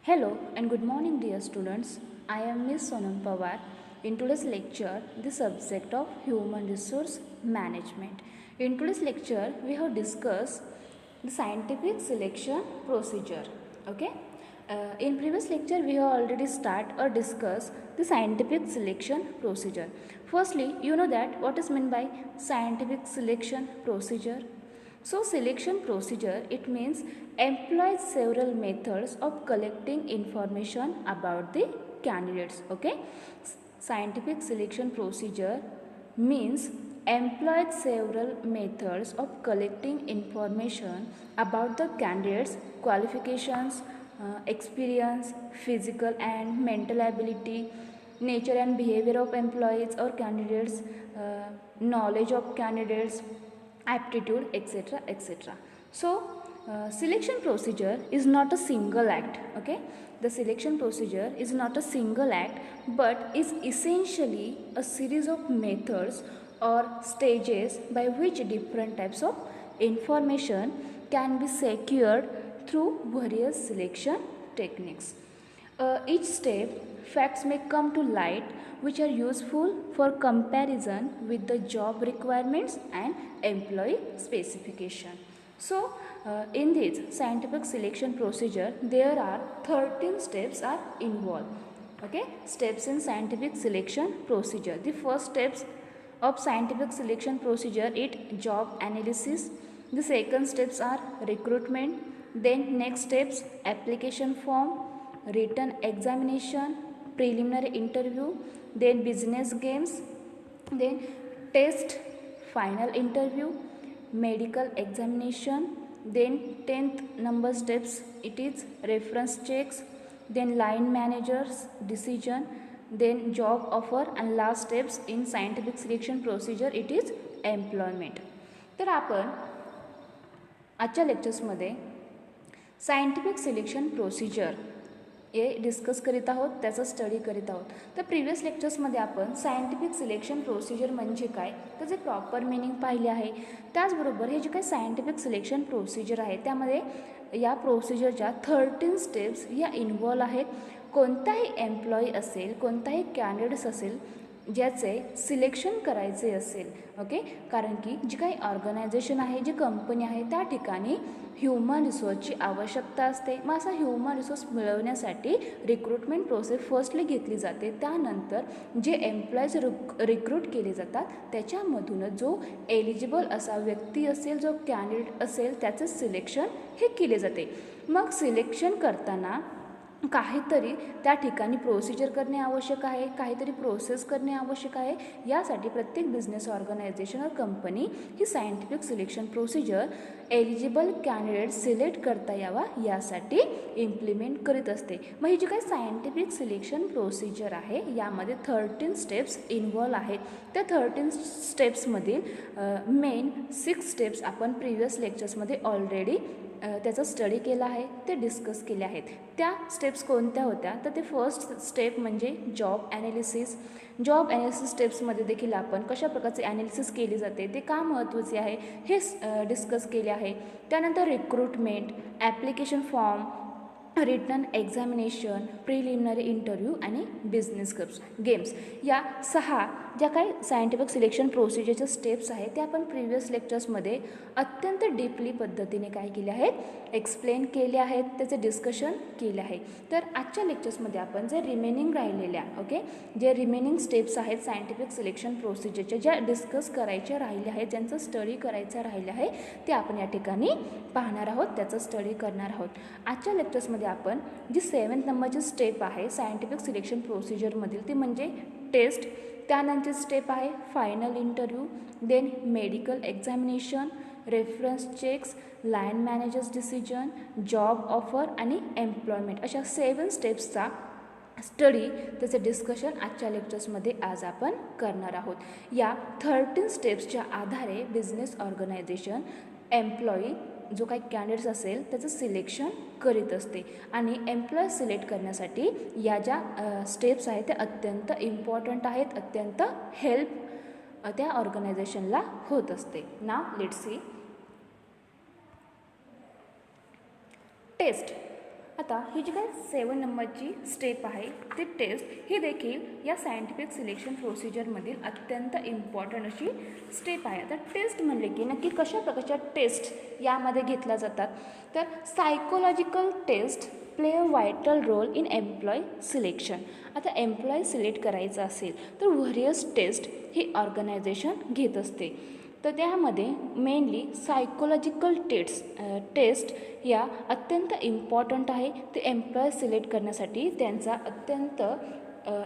Hello and good morning, dear students. I am Miss Sonam Pawar. In today's lecture, the subject of human resource management. In today's lecture, we have discussed the scientific selection procedure. Okay. In previous lecture, we have already discussed the scientific selection procedure. Firstly, you know that what is meant by scientific selection procedure. So selection procedure, it means employs several methods of collecting information about the candidates. Okay, scientific selection procedure means employed several methods of collecting information about the candidates qualifications, experience, physical and mental ability, nature and behavior of employees or candidates, knowledge of candidates, aptitude, etc., etc. So selection procedure is not a single act. Okay, the selection procedure is not a single act but is essentially a series of methods or stages by which different types of information can be secured through various selection techniques. Each step, facts may come to light which are useful for comparison with the job requirements and employee specification. So, in this scientific selection procedure, there are 13 steps are involved. Okay, steps in scientific selection procedure. The first steps of scientific selection procedure is job analysis. The second steps are recruitment. Then next steps application form, written examination, preliminary interview, then business games, then test, final interview, medical examination, then 10th number steps it is reference checks, then line managers decision, then job offer, and last steps in scientific selection procedure it is employment. तर आपण आजच्या लेक्चर्समध्ये scientific selection procedure हे discuss करीत आहोत, त्याचा study करीत आहोत. तर प्रिव्हियस लेक्चर्समध्ये आपण सायंटिफिक सिलेक्शन प्रोसिजर म्हणजे काय त्याचे प्रॉपर मिनिंग पाहिले आहे. त्याचबरोबर हे जे काही सायंटिफिक सिलेक्शन प्रोसिजर आहे त्यामध्ये या प्रोसिजरच्या 13 स्टेप्स या इन्व्हॉल्व आहेत. कोणताही एम्प्लॉई असेल, कोणताही कॅन्डिडेट्स असेल ज्याचे सिलेक्शन करायचे असेल, ओके, कारण की जी काही ऑर्गनायझेशन आहे, जी कंपनी आहे त्या ठिकाणी ह्युमन रिसोर्सची आवश्यकता असते. मग असा ह्युमन रिसोर्स मिळवण्यासाठी रिक्रुटमेंट प्रोसेस फर्स्टली घेतली जाते. त्यानंतर जे एम्प्लॉईज रिक्रूट केले जातात त्याच्यामधूनच जो एलिजिबल असा व्यक्ती असेल, जो कॅन्डिडेट असेल त्याचं सिलेक्शन हे केले जाते. मग सिलेक्शन करताना काहीतरी त्या ठिकाणी प्रोसिजर करणे आवश्यक आहे, काहीतरी प्रोसेस करणे आवश्यक आहे. यासाठी प्रत्येक बिझनेस ऑर्गनायझेशन और कंपनी ही scientific selection procedure eligible candidate select करता यावा यासाठी इम्प्लिमेंट करीत असते. मग ही जी काही सायंटिफिक सिलेक्शन प्रोसिजर आहे यामध्ये 13 स्टेप्स इन्व्हॉल्व आहेत. त्या 13 स्टेप्समधील मेन 6 स्टेप्स आपण प्रिव्हियस लेक्चर्समध्ये ऑलरेडी त्याचा स्टडी केला आहे, ते डिस्कस केले आहेत. त्या स्टेप्स कोणत्या होत्या तर ते फर्स्ट स्टेप म्हणजे जॉब ॲनालिसिस. जॉब ॲनालिसिस स्टेप्समध्ये देखील आपण कशा प्रकारचे ॲनालिसिस केली जाते, ते का महत्त्वाचे आहे हे डिस्कस केले आहे. त्यानंतर recruitment, application form, written examination, preliminary interview आणि बिझनेस गेम्स या 6 ज्या काही सायंटिफिक सिलेक्शन प्रोसिजरच्या स्टेप्स आहेत त्या आपण प्रिव्हियस लेक्चर्समध्ये अत्यंत डीपली पद्धतीने काय केले आहेत, एक्सप्लेन केले आहेत, त्याचे डिस्कशन केले आहे. तर आजच्या लेक्चर्समध्ये आपण जे रिमेनिंग राहिलेल्या जे रिमेनिंग स्टेप्स आहेत सायंटिफिक सिलेक्शन प्रोसिजरच्या, ज्या डिस्कस करायच्या राहिल्या आहेत, ज्यांचं स्टडी करायचं राहिलं आहे ते आपण या ठिकाणी पाहणार आहोत, त्याचं स्टडी करणार आहोत. आजच्या लेक्चर्समध्ये आपण जी 7th नंबरची स्टेप आहे सायंटिफिक सिलेक्शन प्रोसिजरमधील ती म्हणजे टेस्ट. त्यानंतर स्टेप आहे final interview, then medical examination, reference checks, line managers decision, job offer आणि एम्प्लॉयमेंट अशा 7 स्टेप्सचा स्टडी, त्याचं डिस्कशन आजच्या लेक्चर्समध्ये आज आपण करणार आहोत. या 13 स्टेप्सच्या आधारे बिझनेस ऑर्गनायझेशन एम्प्लॉई जो काही कॅन्डिडेट्स असेल त्याचं सिलेक्शन करीत असते आणि एम्प्लॉय सिलेक्ट करण्यासाठी या ज्या स्टेप्स आहेत त्या अत्यंत इम्पॉर्टंट आहेत, अत्यंत हेल्प त्या ऑर्गनायझेशनला होत असते. Now let's see test. आता ही जी काय 7 नंबरची स्टेप आहे ती टेस्ट ही देखील या सायंटिफिक सिलेक्शन प्रोसिजरमधील अत्यंत इम्पॉर्टंट अशी स्टेप आहे. आता टेस्ट म्हणले की नक्की कशा प्रकारच्या टेस्ट यामध्ये घेतल्या जातात, तर psychological test play a vital role in employ selection. आता एम्प्लॉय सिलेक्ट करायचं असेल तर व्हेरियस टेस्ट ही ऑर्गनायझेशन घेत असते. तर त्यामध्ये मेनली सायकोलॉजिकल टेस्ट या अत्यंत इम्पॉर्टंट आहे. ते एम्प्लॉय सिलेक्ट करण्यासाठी त्यांचा अत्यंत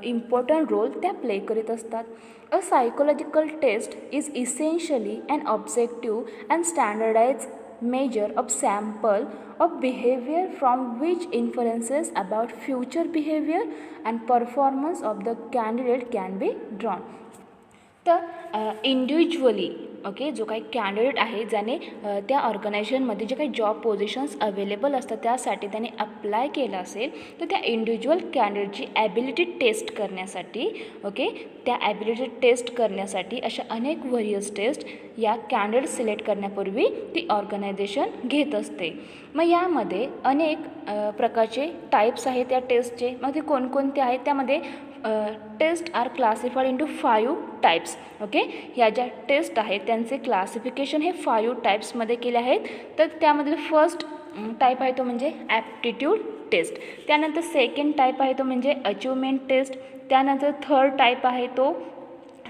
इम्पॉर्टंट रोल त्या प्ले करीत असतात. A psychological test is essentially an objective and standardise measure of sample of behavior from which inferences about future behavior and performance of the candidate can be drawn. तर individually जो काही candidate आहे ज्याने त्या ऑर्गनायझेशनमध्ये जे काही जॉब पोझिशन्स अवेलेबल असतात त्यासाठी त्याने अप्लाय केलं असेल तर त्या इंडिव्हिज्युअल कॅन्डिडेटची ॲबिलिटी टेस्ट करण्यासाठी त्या ॲबिलिटी टेस्ट करण्यासाठी अशा अनेक व्हेरियस टेस्ट या कॅन्डिडेट सिलेक्ट करण्यापूर्वी ती ऑर्गनायझेशन घेत असते. मग यामध्ये अनेक प्रकारचे टाईप्स आहेत त्या टेस्टचे. मग ते कोणकोणते आहेत त्यामध्ये test are classified into 5 types. ह्या ज्या टेस्ट आहेत त्यांचे क्लासिफिकेशन हे 5 टाईप्समध्ये केले आहेत. तर त्यामधील फर्स्ट टाईप आहे तो म्हणजे ॲप्टिट्यूड टेस्ट. त्यानंतर सेकंड टाईप आहे तो म्हणजे अचिव्हमेंट टेस्ट. त्यानंतर थर्ड टाईप आहे तो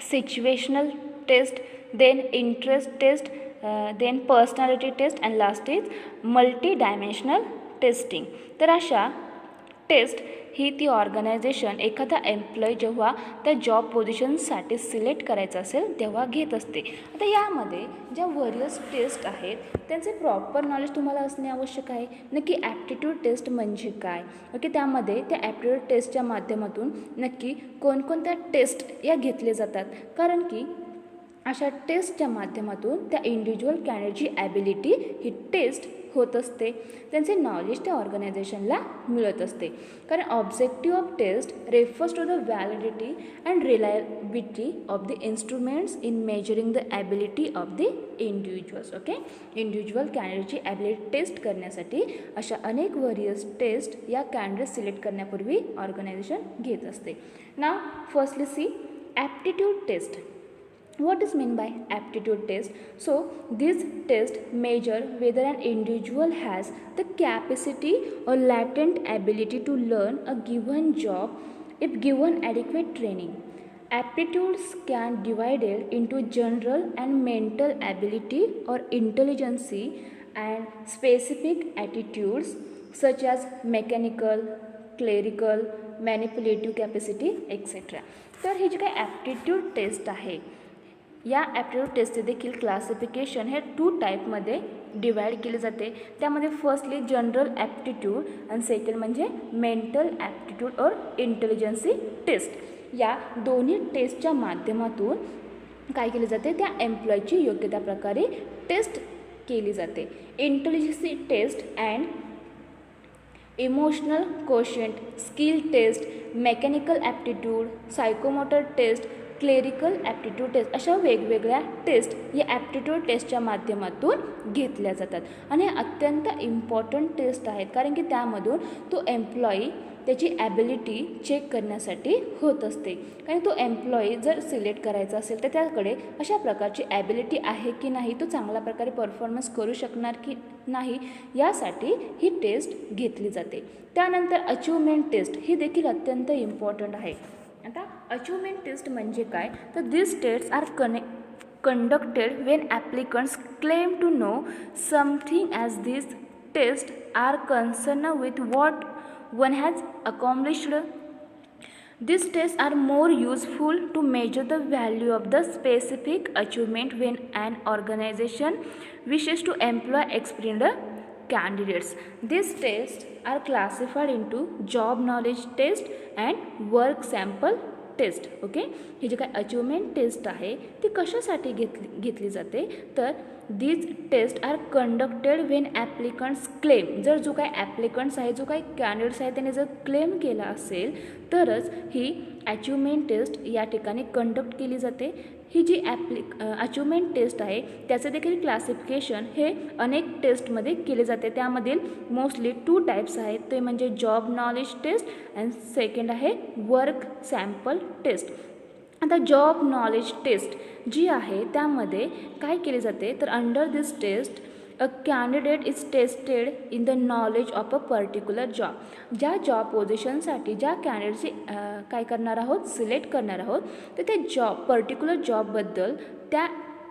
situational test, then interest test, then personality test and last is multi dimensional testing. तर अशा टेस्ट ही ती ऑर्गनायझेशन एखादा एम्प्लॉय जेव्हा त्या जॉब पोझिशनसाठी सिलेक्ट करायचं असेल तेव्हा घेत असते. आता यामध्ये ज्या व्हेरियस टेस्ट आहेत त्यांचे प्रॉपर नॉलेज तुम्हाला असणे आवश्यक आहे. नक्की ॲप्टिट्यूड टेस्ट म्हणजे काय, त्यामध्ये त्या ॲप्टिट्यूड टेस्टच्या माध्यमातून नक्की कोणकोणत्या टेस्ट या घेतले जातात, कारण की अशा टेस्टच्या माध्यमातून त्या इंडिव्हिज्युअल कॅन्डिडेटची ॲबिलिटी ही टेस्ट होत असते, त्यांचे नॉलेज त्या ऑर्गनायझेशनला मिळत असते. कारण objective of test refers to the validity and reliability of the instruments in measuring the ability of the individuals. Individual कॅन्डिडेटची ॲबिलिटी टेस्ट करण्यासाठी अशा अनेक व्हेरियस टेस्ट या कॅन्डिडेट सिलेक्ट करण्यापूर्वी ऑर्गनायझेशन घेत असते. Now firstly see aptitude test. What is meant by aptitude test? So these tests measure whether an individual has the capacity or latent ability to learn a given job if given adequate training. Aptitudes can be divided into general and mental ability or intelligence and specific attitudes such as mechanical, clerical, manipulative capacity etc. तर ही जी काही aptitude taste आहे या aptitude टेस्टचे देखील classification हे 2 टाईपमध्ये divide केले जाते. त्यामध्ये फर्स्टली जनरल ॲप्टिट्यूड आणि सेकंड म्हणजे मेंटल ॲप्टिट्यूड और इंटेलिजन्सी टेस्ट. या दोन्ही टेस्टच्या माध्यमातून काय केले जाते, त्या एम्प्लॉयची योग्य प्रकारे टेस्ट केली जाते. Intelligence test and emotional quotient, skill test, mechanical aptitude, psychomotor test, clerical aptitude test अशा वेगवेगळ्या टेस्ट या ॲप्टिट्यूड टेस्टच्या माध्यमातून घेतल्या जातात. आणि हे अत्यंत इम्पॉर्टंट टेस्ट आहेत कारण की त्यामधून तो एम्प्लॉई त्याची ॲबिलिटी चेक करण्यासाठी होत असते. कारण तो एम्प्लॉई जर सिलेक्ट करायचा असेल तर त्याकडे अशा प्रकारची ॲबिलिटी आहे की नाही, तो चांगल्या प्रकारे परफॉर्मन्स करू शकणार की नाही यासाठी ही टेस्ट घेतली जाते. त्यानंतर अचिव्हमेंट टेस्ट ही देखील अत्यंत इम्पॉर्टंट आहे. आता अचिव्हमेंट टेस्ट म्हणजे काय, तर this test are conducted when applicants claim to know something, as these tests are concerned with what one has accomplished. These tests are more useful to measure the value of the specific achievement when an organization wishes to employ experienced candidates. These tests are classified into job knowledge test and work sample test. ही जी काय achievement test आहे ती कशासाठी घेतली जाते, तर these test are conducted when applicants claim. जर जो काही ॲप्लिकंट्स आहे, जो काही कॅन्डिडेट्स आहे त्याने जर क्लेम केला असेल तरच ही अचिव्हमेंट टेस्ट या ठिकाणी कंडक्ट केली जाते. ही जी अचिव्हमेंट टेस्ट आहे त्याचे देखील क्लासिफिकेशन हे अनेक टेस्टमध्ये केले जाते. त्यामधील मोस्टली 2 टाईप्स आहेत, ते म्हणजे job knowledge test and second आहे वर्क सॅम्पल टेस्ट. आता जॉब नॉलेज टेस्ट जी आहे त्यामध्ये काय केले जाते तर under this test a candidate is tested in the knowledge of a particular job. ज्या जॉब पोझिशनसाठी ज्या कॅन्डिडेटची काय करणार आहोत सिलेक्ट करणार आहोत तर त्या पर्टिक्युलर जॉबबद्दल त्या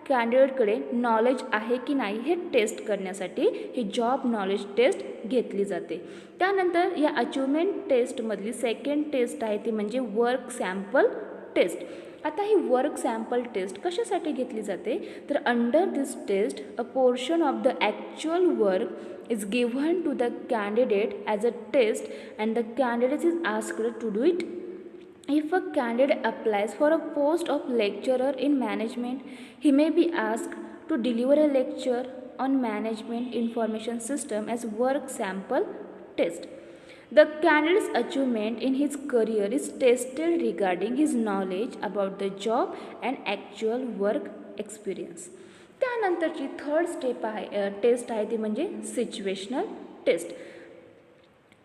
कॅन्डिडेटकडे नॉलेज आहे की नाही हे टेस्ट करण्यासाठी ही जॉब नॉलेज टेस्ट घेतली जाते. त्यानंतर या अचिव्हमेंट टेस्टमधली सेकंड टेस्ट आहे ती म्हणजे वर्क सॅम्पल टेस्ट. आता ही वर्क सॅम्पल टेस्ट कशासाठी घेतली जाते तर under this test a portion of the actual work is given to the candidate as a test and the candidate is asked to do it. If a candidate applies for a post of lecturer in management, he may be asked to deliver a lecture on management information system as work sample test. The candidate's achievement in his career is tested regarding his knowledge about the job and actual work experience. त्यानंतरची third step आहे test आहे ती म्हणजे situational test.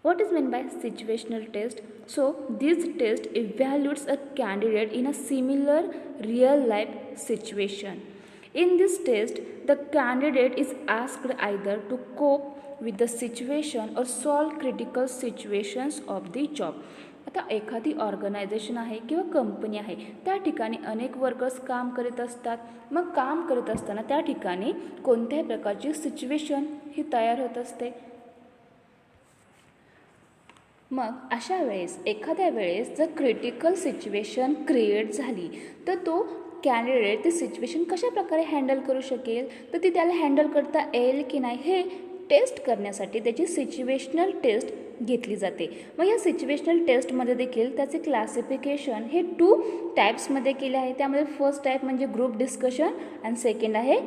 What is meant by situational test? So this test evaluates a candidate in a similar real life situation. In this test, the candidate is asked either to cope with the situation or solve critical situations of the job. आता एखादी organisation आहे किंवा company आहे त्या ठिकाणी अनेक workers काम करीत असतात. मग काम करत असताना त्या ठिकाणी कोणत्याही प्रकारची सिच्युएशन ही तयार होत असते. मग अशा वेळेस एखाद्या वेळेस जर क्रिटिकल सिच्युएशन क्रिएट झाली तर तो कॅन्डिडेट ती सिच्युएशन कशा प्रकारे हँडल करू शकेल तर ती त्याला हँडल करता येईल की नाही हे टेस्ट करण्यासाठी त्याची सिच्युएशनल टेस्ट घेतली जाते. मग या सिच्युएशनल टेस्टमध्ये देखील त्याचे क्लासिफिकेशन हे 2 टाईप्समध्ये केले आहे. त्यामध्ये फर्स्ट टाईप म्हणजे ग्रुप डिस्कशन अँड सेकंड आहे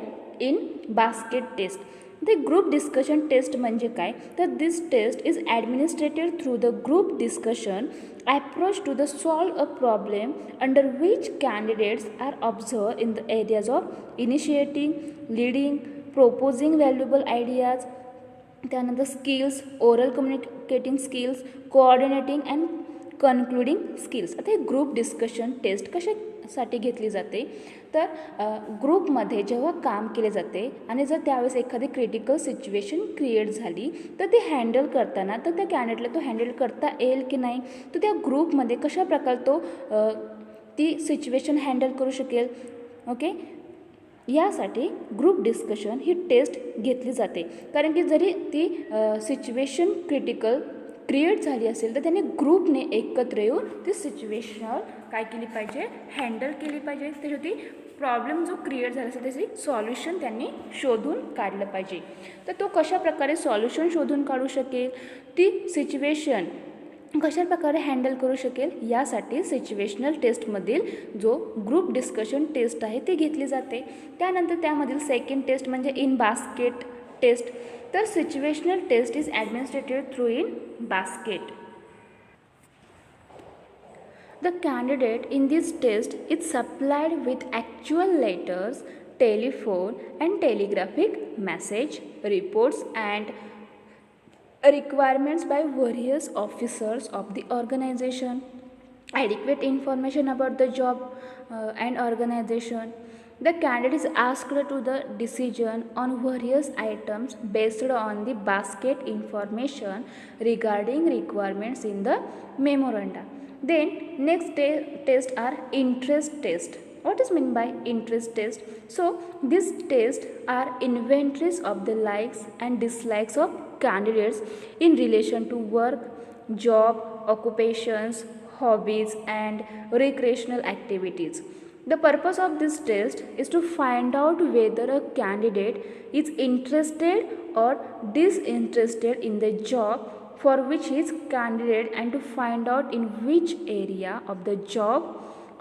in basket test. The group discussion test म्हणजे काय तर this test is administered through the group discussion approach to the solve a problem under which candidates are observed in the areas of initiating, leading, proposing valuable ideas, त्यानंतर skills, oral communicating skills, coordinating and concluding skills. आता हे group discussion taste कशासाठी घेतली जाते तर ग्रुपमध्ये जेव्हा काम केले जाते आणि जर त्यावेळेस एखादी क्रिटिकल सिच्युएशन क्रिएट झाली तर ते हँडल करताना तर त्या कॅन्डिडेटला तो हँडल करता येईल की नाही तर त्या ग्रुपमध्ये कशा प्रकारे तो ती सिच्युएशन हँडल करू शकेल. ओके, यासाठी ग्रुप डिस्कशन ही टेस्ट घेतली जाते. कारण की जरी ती सिच्युएशन क्रिटिकल क्रिएट झाली असेल तर त्याने ग्रुपने एकत्र येऊन ती सिच्युएशन काय केली पाहिजे हँडल केली पाहिजे. त्याच्यावरती प्रॉब्लेम जो क्रिएट झाला असेल त्याची सॉल्युशन त्यांनी शोधून काढलं पाहिजे. तर तो कशा प्रकारे सॉल्युशन शोधून काढू शकेल ती सिच्युएशन कशा प्रकारे हँडल करू शकेल यासाठी सिच्युएशनल टेस्टमधील जो ग्रुप डिस्कशन टेस्ट आहे ती घेतली जाते. त्यानंतर त्यामधील सेकंड टेस्ट म्हणजे इन बास्केट टेस्ट. तर situational test is administered through in basket. The candidate in this test is supplied with actual letters, telephone and telegraphic message, reports and requirements by various officers of the organization, adequate information about the job and organization. The candidate is asked to the decision on various items based on the basket information regarding requirements in the memoranda. Then next test are interest test. What is meant by interest test? So these tests are inventories of the likes and dislikes of candidates in relation to work, job, occupations, hobbies and recreational activities. The purpose of this test is to find out whether a candidate is interested or disinterested in the job for which he is candidate and to find out in which area of the job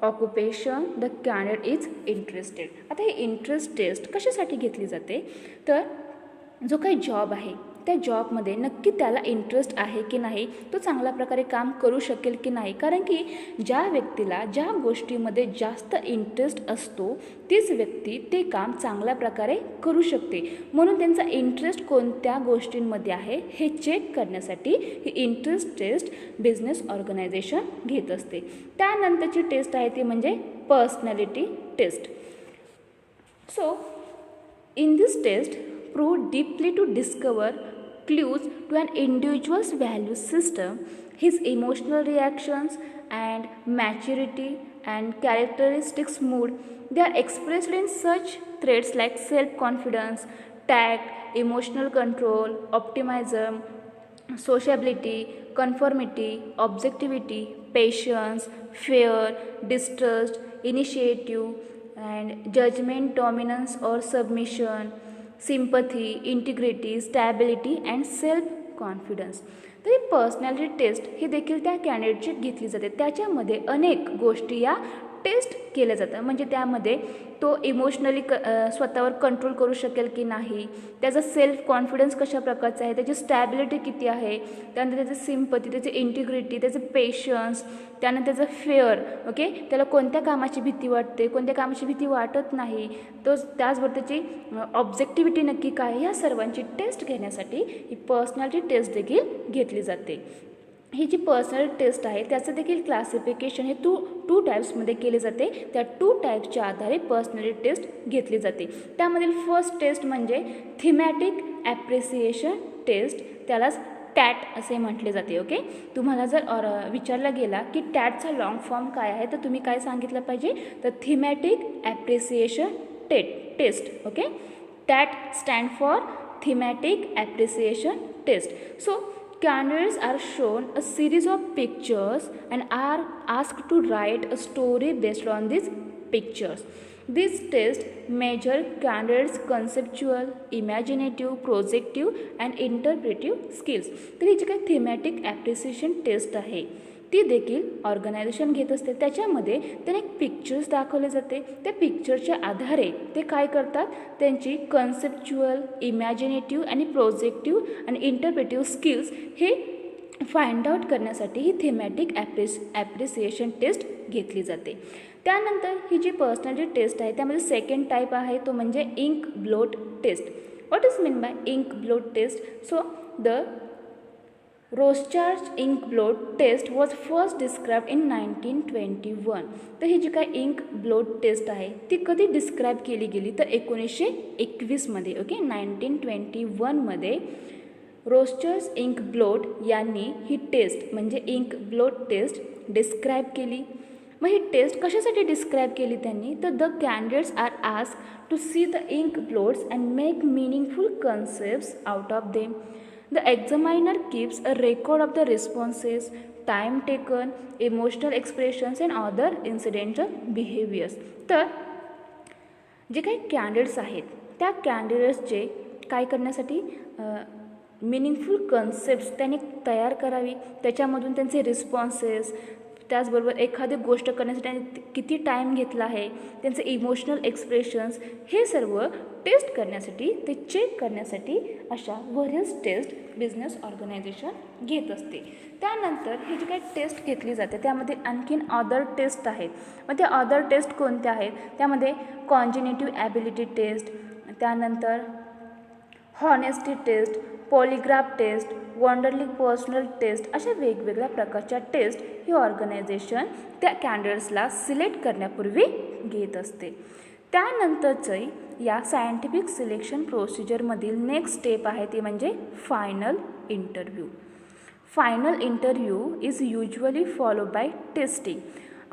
occupation the candidate is interested. आता हे interest taste कशासाठी घेतली जाते तर जो काही job आहे त्या जॉबमध्ये नक्की त्याला इंटरेस्ट आहे की नाही, तो चांगल्या प्रकारे काम करू शकेल की नाही. कारण की ज्या व्यक्तीला ज्या गोष्टीमध्ये जास्त इंटरेस्ट असतो तीच व्यक्ती ते काम चांगल्या प्रकारे करू शकते. म्हणून त्यांचा इंटरेस्ट कोणत्या गोष्टींमध्ये आहे हे चेक करण्यासाठी ही इंटरेस्ट टेस्ट बिझनेस ऑर्गनायझेशन घेत असते. त्यानंतरची टेस्ट आहे ती म्हणजे personality test. So in this test, probe deeply to discover clues to an individual's value system, his emotional reactions and maturity and characteristics mood. They are expressed in such traits like self-confidence, tact, emotional control, optimism, sociability, conformity, objectivity, patience, fear, distrust, initiative, and judgment, dominance or submission, sympathy, integrity, stability and self confidence. तर ही personality taste ही देखील त्या कॅन्डिडेटची घेतली जाते. त्याच्यामध्ये अनेक गोष्टी या taste केल्या जातात. म्हणजे त्यामध्ये तो इमोशनली स्वतःवर कंट्रोल करू शकेल की नाही, त्याचा सेल्फ कॉन्फिडन्स कशा प्रकारचा आहे, त्याची स्टॅबिलिटी किती आहे, त्यानंतर त्याचं सिम्पथी, त्याची इंटिग्रिटी, त्याचं पेशन्स, त्यानंतर त्याचं फेअर, ओके, त्याला कोणत्या कामाची भीती वाटते, कोणत्या कामाची भीती वाटत नाही, तो त्याचबरोबर त्याची ऑब्जेक्टिव्हिटी नक्की काय, या सर्वांची टेस्ट घेण्यासाठी ही पर्सनॅलिटी टेस्ट देखील घेतली जाते. ही जी पर्सनॅलिटी टेस्ट आहे त्याचं देखील क्लासिफिकेशन हे टू टाईप्समध्ये केले जाते. त्या 2 टाईप्सच्या आधारे पर्सनॅलिटी टेस्ट घेतली जाते. त्यामधील फर्स्ट टेस्ट म्हणजे थीमॅटिक ॲप्रिसिएशन टेस्ट, त्यालाच टॅट असे म्हटले जाते. ओके, तुम्हाला जर विचारला गेला की टॅटचा लॉंग फॉर्म काय आहे तर तुम्ही काय सांगितलं पाहिजे, तर thematic appreciation test. Okay, TAT stand for thematic appreciation test. So candidates are shown a series of pictures and are asked to write a story based on these pictures. This test measure candidates conceptual, imaginative, projective and interpretive skills. तर ही जी काही thematic appreciation test आहे ती देखील organisation घेत असते. त्याच्यामध्ये त्यांना एक पिक्चर्स दाखवले जाते. त्या पिक्चरच्या आधारे ते काय करतात, त्यांची कन्सेप्च्युअल, इमॅजिनेटिव्ह आणि प्रोजेक्टिव्ह आणि इंटरप्रेटिव्ह स्किल्स हे फाइंड आउट करण्यासाठी ही थीमॅटिक ॲप्रिसिएशन टेस्ट घेतली जाते. त्यानंतर ही जी पर्सनॅलिटी टेस्ट आहे त्यामध्ये सेकंड टाईप आहे तो म्हणजे ink blot test. What is mean by ink blot test? So the Rorschach ink blot test was first describe in 1921. तर ही जी काय इंक ब्लोट टेस्ट आहे ती कधी डिस्क्राईब केली गेली तर 1921मध्ये. ओके, 1921मध्ये रोस्चार्ड इंक ब्लोट यांनी ही टेस्ट म्हणजे इंक ब्लोट टेस्ट डिस्क्राईब केली. मग ही टेस्ट कशासाठी डिस्क्राईब केली त्यांनी, तर the candidates are asked to see the ink blots and make meaningful concepts out of them. The examiner keeps a record of the responses, time taken, emotional expressions and other incidental behaviors. तर जे काही candidates आहेत त्या कॅन्डिडेट्सचे काय करण्यासाठी meaningful concepts त्यांनी तयार करावी, त्याच्यामधून त्यांचे रिस्पॉन्सेस, त्याचबरोबर एखादी गोष्ट करण्यासाठी त्यांनी किती टाईम घेतला आहे, त्यांचे इमोशनल एक्सप्रेशन्स, हे सर्व टेस्ट करण्यासाठी, ते चेक करण्यासाठी अशा व्हेरियस टेस्ट बिझनेस ऑर्गनायझेशन घेत असते. त्यानंतर ही जी काही टेस्ट घेतली जाते त्यामध्ये आणखीन अदर टेस्ट आहेत. मग त्या अदर टेस्ट कोणत्या आहेत, त्यामध्ये कॉन्जिनेटिव्ह ॲबिलिटी टेस्ट, त्यानंतर honesty test, polygraph test, Wonderlic personal test, अशा वेगवेगळ्या प्रकारच्या टेस्ट ही ऑर्गनायझेशन त्या कॅन्डिडेट्सला सिलेक्ट करण्यापूर्वी घेत असते. त्यानंतरचं या सायंटिफिक सिलेक्शन प्रोसिजरमधील नेक्स्ट स्टेप आहे ती म्हणजे final interview. Final interview is usually follow by testing.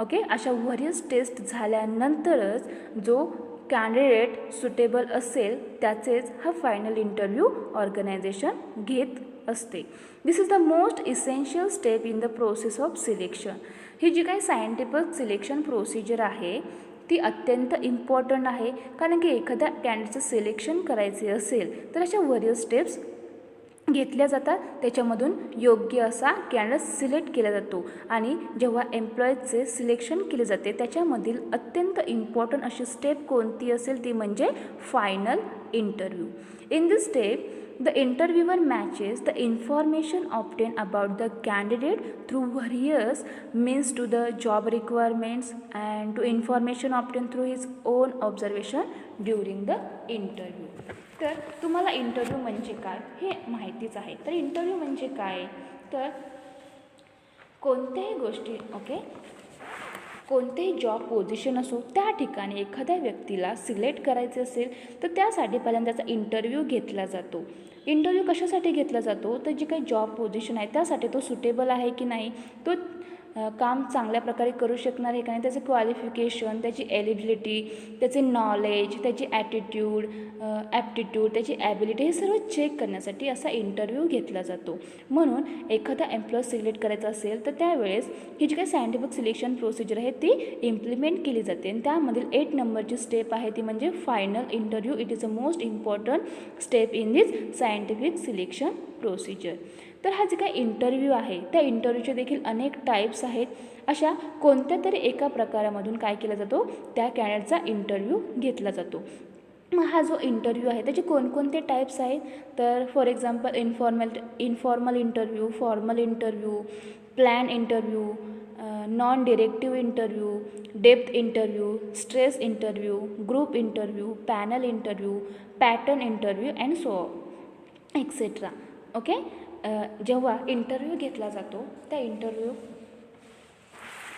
Okay, अशा व्हेरियस टेस्ट झाल्यानंतरच जो कॅन्डिडेट सुटेबल असेल त्याचेच हा फायनल इंटरव्ह्यू ऑर्गनायझेशन घेत असते. This is the most essential step in the process of selection. ही जी काही सायंटिफिक सिलेक्शन प्रोसिजर आहे ती अत्यंत इम्पॉर्टंट आहे, कारण की एखाद्या कॅन्डिडेटचं सिलेक्शन करायचे असेल तर अशा व्हेरियस स्टेप्स घेतल्या जातात, त्याच्यामधून योग्य असा कॅन्डिडेट सिलेक्ट केला जातो. आणि जेव्हा एम्प्लॉईजचे सिलेक्शन केले जाते त्याच्यामधील अत्यंत इम्पॉर्टंट अशी स्टेप कोणती असेल ती म्हणजे final interview. In this step the interviewer matches the information obtained about the candidate through various means to the job requirements and to information obtained through his own observation during the interview. तर तुम्हाला interview म्हणजे काय हे माहितीच आहे. तर interview म्हणजे काय, तर कोणत्याही गोष्टी कोणतेही जॉब पोझिशन असो त्या ठिकाणी एखाद्या व्यक्तीला सिलेक्ट करायचे असेल तर त्यासाठी पहिल्यांदा त्याचा इंटरव्ह्यू घेतला जातो. इंटरव्ह्यू कशासाठी घेतला जातो, तर जी काही जॉब पोझिशन आहे त्यासाठी तो सुटेबल आहे की नाही, तो काम चांगल्या प्रकारे करू शकणार आहे का नाही, त्याचं क्वालिफिकेशन, त्याची एलिजिबिलिटी, त्याचे नॉलेज, त्याची ॲटिट्यूड, ॲप्टिट्यूड, त्याची ॲबिलिटी हे सर्व चेक करण्यासाठी असा इंटरव्ह्यू घेतला जातो. म्हणून एखादा एम्प्लॉय सिलेक्ट करायचा असेल तर त्यावेळेस ही जी काही सायंटिफिक सिलेक्शन प्रोसिजर आहे ती इम्प्लिमेंट केली जाते आणि त्यामधील 8 नंबरची स्टेप आहे ती म्हणजे final interview. It is a most important step in this scientific selection procedure. तर हा जे काही इंटरव्ह्यू आहे त्या इंटरव्ह्यूचे देखील अनेक टाईप्स आहेत. अशा कोणत्या तरी एका प्रकारामधून काय केला जातो, त्या कॅन्डिडेटचा इंटरव्ह्यू घेतला जातो. मग हा जो इंटरव्ह्यू आहे त्याचे कोणकोणते टाईप्स आहेत, तर for example informal interview, formal interview, plan interview, non directive interview, depth interview, stress interview, group interview, panel interview, pattern interview and so etcetera. Okay. जेव्हा इंटरव्ह्यू घेतला जातो त्या इंटरव्ह्यू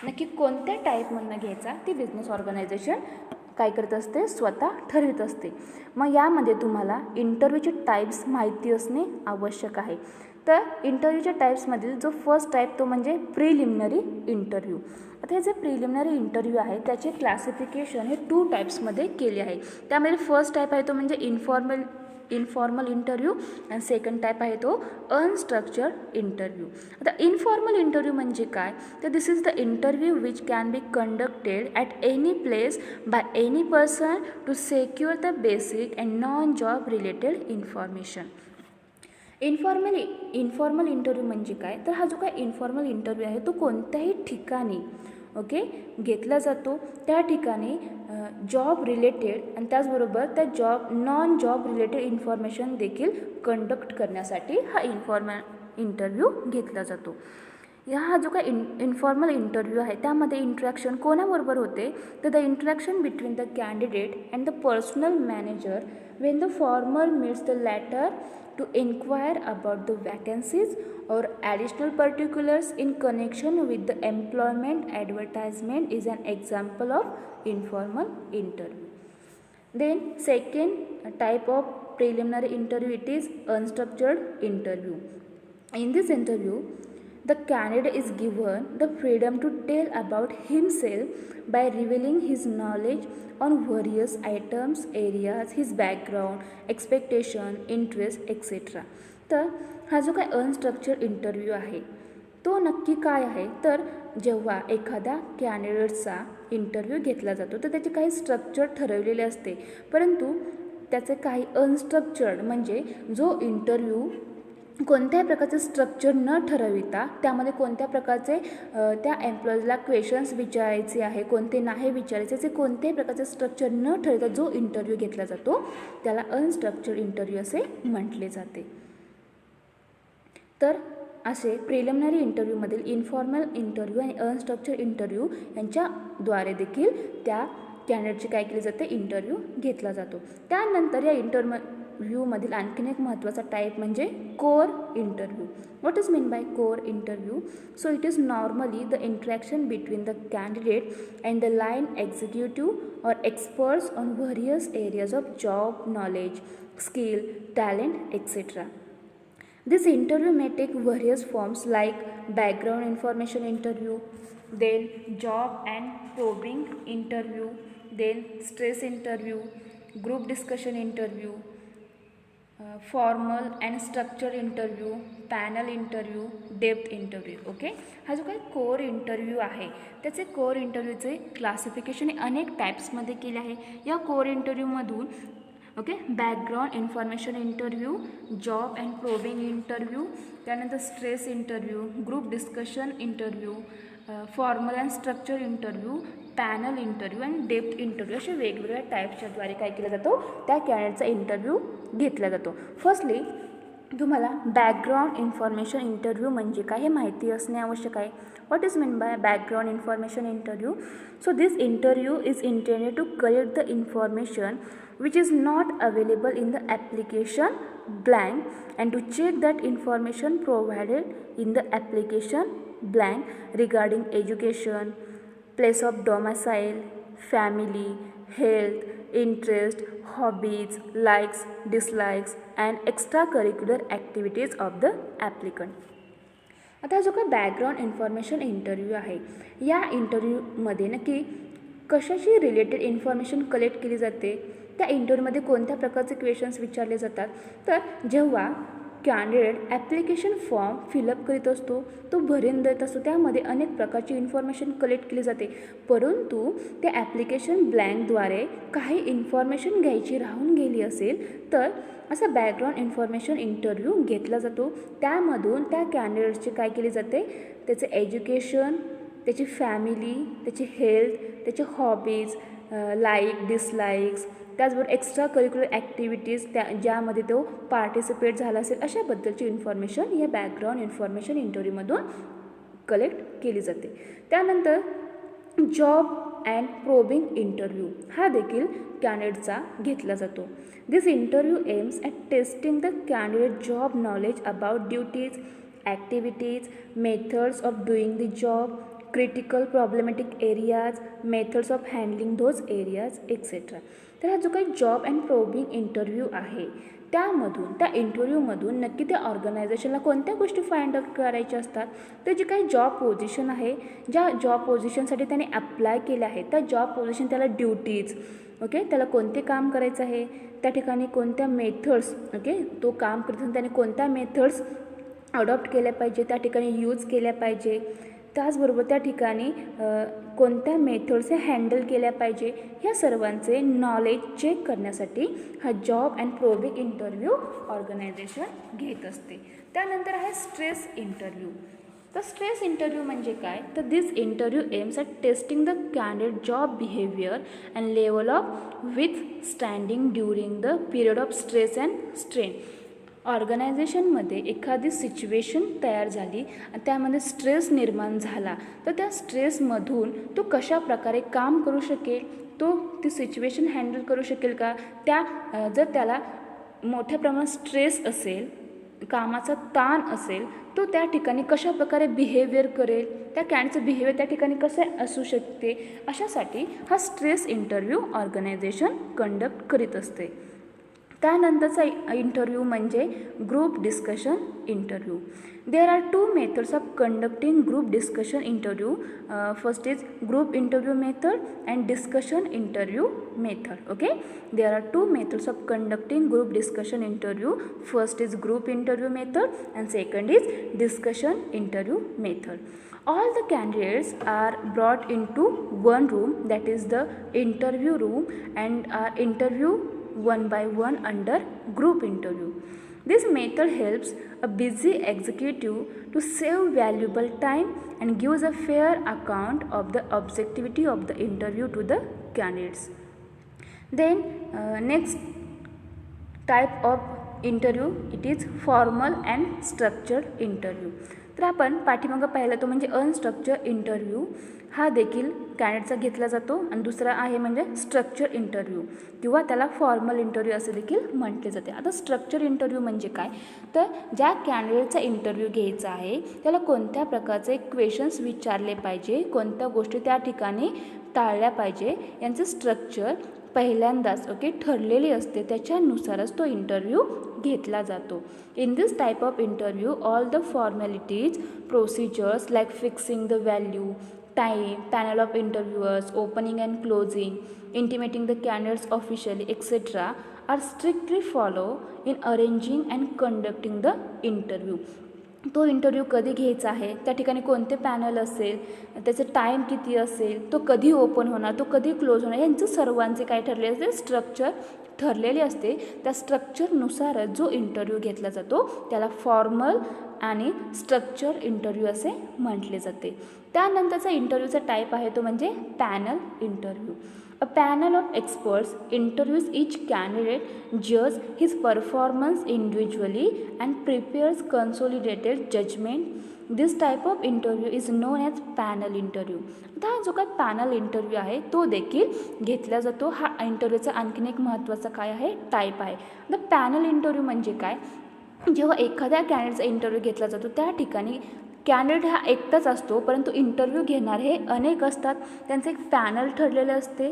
नक्की कोणत्या टाईपमधनं घ्यायचा ती बिझनेस ऑर्गनायझेशन काय करत असते, स्वतः ठरवित असते. मग यामध्ये तुम्हाला इंटरव्ह्यूचे टाईप्स माहिती असणे आवश्यक आहे. तर इंटरव्ह्यूच्या टाईप्समधील जो फर्स्ट टाईप तो म्हणजे प्रिलिमिनरी इंटरव्ह्यू. आता हे जे प्रिलिमिनरी इंटरव्ह्यू आहे त्याचे क्लासिफिकेशन हे 2 टाईप्समध्ये केले आहे. त्यामध्ये फर्स्ट टाईप आहे तो म्हणजे इन्फॉर्मल इंटरव्ह्यू आणि सेकंड टाईप आहे तो अनस्ट्रक्चर्ड इंटरव्ह्यू. आता इन्फॉर्मल इंटरव्ह्यू म्हणजे काय, तर this is the interview which can be conducted at any place by any person to secure the basic and non job related information. Informal interview म्हणजे काय, तर हा जो काय इन्फॉर्मल इंटरव्ह्यू आहे तो कोणत्याही ठिकाणी घेतला जातो. त्या ठिकाणी जॉब रिलेटेड आणि त्याचबरोबर त्या नॉन जॉब रिलेटेड इन्फॉर्मेशन देखील कंडक्ट करण्यासाठी हा इन्फॉर्मल इंटरव्ह्यू घेतला जातो. हा जो काय इन्फॉर्मल इंटरव्ह्यू आहे त्यामध्ये इंटरॅक्शन कोणाबरोबर होते, तर the interaction between the candidate and the personal manager when the former meets the latter to inquire about the vacancies or additional particulars in connection with the employment advertisement is an example of informal interview. Then second type of preliminary interview, it is unstructured interview. In this interview, the candidate is given the freedom to tell about himself by revealing his knowledge on various items, areas, his background, expectation, interest, etc. तर हा जो काय unstructured interview आहे तो नक्की काय आहे, तर जेव्हा एखाद्या कॅन्डिडेटचा इंटरव्ह्यू घेतला जातो तर त्याचे काही स्ट्रक्चर ठरवलेले असते, परंतु त्याचे काही अनस्ट्रक्चर्ड म्हणजे जो इंटरव्ह्यू कोणत्याही प्रकारचे स्ट्रक्चर न ठरविता त्यामध्ये कोणत्या प्रकारचे त्या एम्प्लॉईजला क्वेश्चन्स विचारायचे आहे, कोणते नाही विचारायचे, असे कोणत्याही प्रकारचे स्ट्रक्चर न ठरवता जो इंटरव्ह्यू घेतला जातो त्याला अनस्ट्रक्चर्ड इंटरव्ह्यू असे म्हटले जाते. तर असे प्रिलिमिनरी इंटरव्ह्यूमधील इन्फॉर्मल इंटरव्ह्यू आणि अनस्ट्रक्चर्ड इंटरव्ह्यू यांच्याद्वारे देखील त्या कॅन्डिडेटची काय केली जाते, इंटरव्ह्यू घेतला जातो. त्यानंतर या इंटरव्ह्यूमधील आणखीन एक महत्त्वाचा टाईप म्हणजे core interview. What is mean by core interview? So it is normally the interaction between the candidate and the line executive or experts on various areas of job, knowledge, skill, talent, etc. This interview may take various forms like background information interview, then job and probing interview, then stress interview, group discussion interview, formal and structure interview, panel interview, depth interview. Okay. हा जो काही core interview आहे त्याचे core इंटरव्ह्यूचे classification अनेक टाईप्समध्ये केले आहे. या core इंटरव्ह्यूमधून background information interview, job and probing interview, त्यानंतर stress interview, group discussion interview, formal and structure interview, panel interview आणि डेप्थ इंटरव्ह्यू अशा वेगवेगळ्या टाईप्सच्याद्वारे काय केला जातो, त्या कॅन्डिडेटचा इंटरव्ह्यू घेतला जातो. फर्स्टली तुम्हाला बॅकग्राऊंड इन्फॉर्मेशन इंटरव्ह्यू म्हणजे काय हे माहिती असणे आवश्यक आहे. What is mean by background information interview? So this interview is intended to collect the information which is not available in the application blank and to check that information provided in the application blank regarding education, place of domicile, family, health, interest, hobbies, likes, dislikes and extracurricular activities of the applicant. आता जो काय background information interview आहे, या इंटरव्ह्यूमध्ये नक्की कशाशी related information collect केली जाते, त्या इंटरव्ह्यूमध्ये कोणत्या प्रकारचे क्वेश्चन्स विचारले जातात. तर जेव्हा कॅन्डिडेट ॲप्लिकेशन फॉर्म फिलअप करीत असतो, तो भरून देत असतो, त्यामध्ये अनेक प्रकारची इन्फॉर्मेशन कलेक्ट केली जाते, परंतु त्या ॲप्लिकेशन ब्लँकद्वारे काही इन्फॉर्मेशन घ्यायची राहून गेली असेल तर असा बॅकग्राऊंड इन्फॉर्मेशन इंटरव्ह्यू घेतला जातो. त्यामधून त्या कॅन्डिडेटची काय केली जाते, त्याचे एज्युकेशन, त्याची फॅमिली, त्याची हेल्थ, त्याचे हॉबीज, लाईक डिसलाईक्स, त्याचबरोबर एक्स्ट्रा करिक्युलर ॲक्टिव्हिटीज ज्यामध्ये तो पार्टिसिपेट झाला असेल अशाबद्दलची इन्फॉर्मेशन या बॅकग्राऊंड इन्फॉर्मेशन इंटरव्ह्यूमधून कलेक्ट केली जाते. त्यानंतर जॉब अँड प्रोबिंग इंटरव्ह्यू हा देखील कॅन्डिडेटचा घेतला जातो. This interview aims at testing the candidate job knowledge about duties, activities, methods of doing the job, critical problematic areas, methods of handling those areas etcetera. तर हा जो काही जॉब अँड प्रोबिंग इंटरव्ह्यू आहे त्यामधून त्या इंटरव्ह्यूमधून नक्की त्या ऑर्गनायझेशनला कोणत्या गोष्टी फाइंड आउट करायच्या असतात, तर जी काही जॉब पोझिशन आहे, ज्या जॉब पोझिशनसाठी त्याने अप्लाय केले आहे त्या जॉब पोझिशन, त्याला ड्युटीज, ओके, त्याला कोणते काम करायचं आहे, त्या ठिकाणी कोणत्या मेथड्स, ओके, तो काम करताना त्याने कोणत्या मेथड्स अडॉप्ट केल्या पाहिजे, त्या ठिकाणी यूज केल्या पाहिजे, त्याचबरोबर त्या ठिकाणी कोणत्या मेथड्स हँडल केल्या पाहिजे, ह्या सर्वांचे नॉलेज चेक करण्यासाठी हा job and probing interview organisation घेत असते. त्यानंतर आहे स्ट्रेस इंटरव्ह्यू. तर स्ट्रेस इंटरव्ह्यू म्हणजे काय, तर this interview aims at testing the candidate job behaviour and level of withstanding during the period of stress and strain. ऑर्गनायझेशनमध्ये एखादी सिच्युएशन तयार झाली आणि त्यामध्ये स्ट्रेस निर्माण झाला तर त्या स्ट्रेसमधून तो कशा प्रकारे काम करू शकेल, तो ती सिच्युएशन हँडल करू शकेल का, त्या जर त्याला मोठ्या प्रमाणात स्ट्रेस असेल, कामाचा ताण असेल, तो त्या ठिकाणी कशा प्रकारे बिहेवियर करेल, त्या कॅन्डिडेटचं बिहेवियर त्या ठिकाणी कसं असू शकते, अशासाठी हा स्ट्रेस इंटरव्ह्यू ऑर्गनायझेशन कंडक्ट करीत असते. त्यानंतरचा इंटरव्ह्यू म्हणजे group discussion interview. There are two methods of conducting group discussion interview. First is group interview method and discussion interview method. Okay, there are two methods of conducting group discussion interview. First is group interview method and second is discussion interview method. All the candidates are brought into one room, that is the interview room, and are interviewed one by one under group interview. This method helps a busy executive to save valuable time and gives a fair account of the objectivity of the interview to the candidates. Then next type of interview it is formal and structured interview. तर आपण पाठीमागं पाहिलं तो म्हणजे unstructured interview हा देखील कॅन्डिडेटचा घेतला जातो आणि दुसरा आहे म्हणजे स्ट्रक्चर इंटरव्ह्यू किंवा त्याला फॉर्मल इंटरव्ह्यू असे देखील म्हटले जाते. आता स्ट्रक्चर इंटरव्ह्यू म्हणजे काय, तर ज्या कॅन्डिडेटचा इंटरव्ह्यू घ्यायचा आहे त्याला कोणत्या प्रकारचे क्वेश्चन्स विचारले पाहिजे, कोणत्या गोष्टी त्या ठिकाणी टाळल्या पाहिजे यांचं स्ट्रक्चर पहिल्यांदाच ठरलेली असते, त्याच्यानुसारच तो इंटरव्ह्यू घेतला जातो. In this type of interview all the formalities, procedures like fixing the value, time, panel of interviewers, opening and closing, intimating the candidates officially etcetera are strictly follow in arranging and conducting the interview. तो interview कधी घ्यायचा आहे, त्या ठिकाणी कोणते panel असेल, त्याचं time किती असेल, तो कधी ओपन होणार, तो कधी क्लोज होणार, यांचं सर्वांचे काय ठरले असते स्ट्रक्चर ठरलेली असते त्या स्ट्रक्चरनुसारच जो इंटरव्ह्यू घेतला जातो त्याला फॉर्मल आणि स्ट्रक्चर इंटरव्ह्यू असे म्हटले जाते. त्यानंतरचा इंटरव्ह्यूचा टाईप आहे तो म्हणजे panel interview. A panel of experts interviews each candidate, judge his performance individually and prepares consolidated judgment. This type of interview is known as panel interview. आता जो काय पॅनल इंटरव्ह्यू आहे तो देखील घेतला जातो. हा इंटरव्ह्यूचा आणखीन एक महत्त्वाचा काय आहे टाईप आहे. आता पॅनल इंटरव्ह्यू म्हणजे काय, जेव्हा एखाद्या कॅन्डिडेटचा इंटरव्ह्यू घेतला जातो त्या ठिकाणी कॅन्डिडेट हा एकटाच असतो, परंतु इंटरव्ह्यू घेणारे हे अनेक असतात. त्यांचे एक पॅनल ठरलेले असते.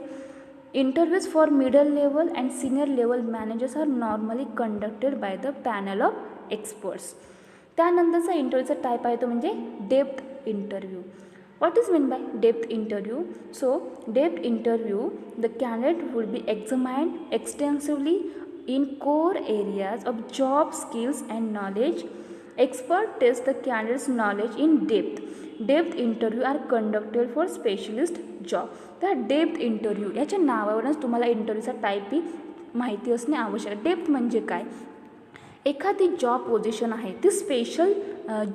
Interviews for middle level and senior level managers are normally conducted by the panel of experts. त्यानंतरचा इंटरव्ह्यूचा टाईप आहे तो म्हणजे depth interview. What is meant by depth interview? So, depth interview, the candidate will be examined extensively in core areas of job skills and knowledge. Expert test the candidate's knowledge in depth. Depth interview are conducted for specialist job. तर depth interview याच्या नावावरूनच तुम्हाला इंटरव्ह्यूचा type ही माहिती असणे आवश्यक आहे. Depth म्हणजे काय, एखादी जॉब पोझिशन आहे ती स्पेशल